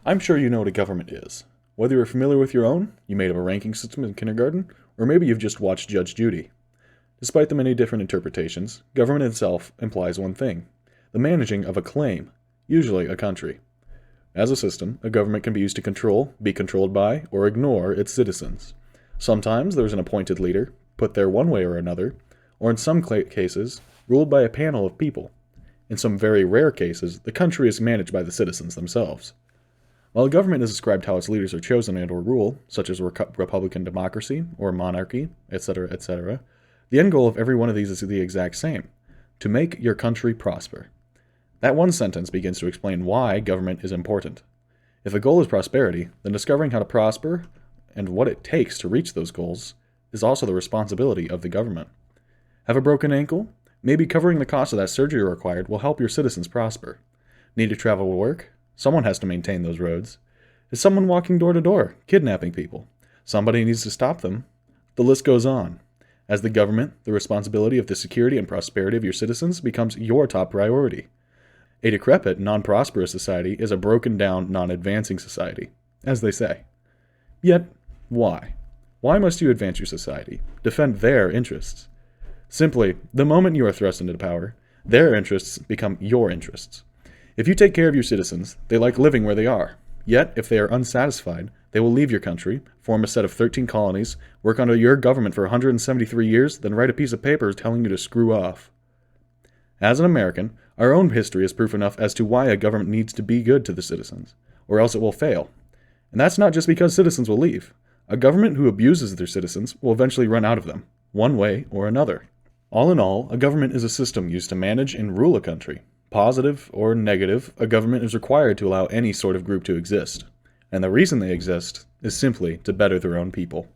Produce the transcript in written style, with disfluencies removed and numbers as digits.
I'm sure you know what a government is. Whether you're familiar with your own, you made up a ranking system in kindergarten, or maybe you've just watched Judge Judy. Despite the many different interpretations, government itself implies one thing: the managing of a claim, usually a country. As a system, a government can be used to control, be controlled by, or ignore its citizens. Sometimes there's an appointed leader, put there one way or another, or in some cases, ruled by a panel of people. In some very rare cases, the country is managed by the citizens themselves. While a government is described how its leaders are chosen and/or rule, such as republican democracy or monarchy, etc., the end goal of every one of these is the exact same: to make your country prosper. That one sentence begins to explain why government is important. If the goal is prosperity, then discovering how to prosper and what it takes to reach those goals is also the responsibility of the government. Have a broken ankle? Maybe covering the cost of that surgery required will help your citizens prosper. Need to travel to work? Someone has to maintain those roads. Is someone walking door to door, kidnapping people? Somebody needs to stop them. The list goes on. As the government, the responsibility of the security and prosperity of your citizens becomes your top priority. A decrepit, non-prosperous society is a broken down, non-advancing society, as they say. Yet, why? Why must you advance your society, defend their interests? Simply, the moment you are thrust into power, their interests become your interests. If you take care of your citizens, they like living where they are. Yet, if they are unsatisfied, they will leave your country, form a set of 13 colonies, work under your government for 173 years, then write a piece of paper telling you to screw off. As an American, our own history is proof enough as to why a government needs to be good to the citizens, or else it will fail. And that's not just because citizens will leave. A government who abuses their citizens will eventually run out of them, one way or another. All in all, a government is a system used to manage and rule a country. Positive or negative, a government is required to allow any sort of group to exist. And the reason they exist is simply to better their own people.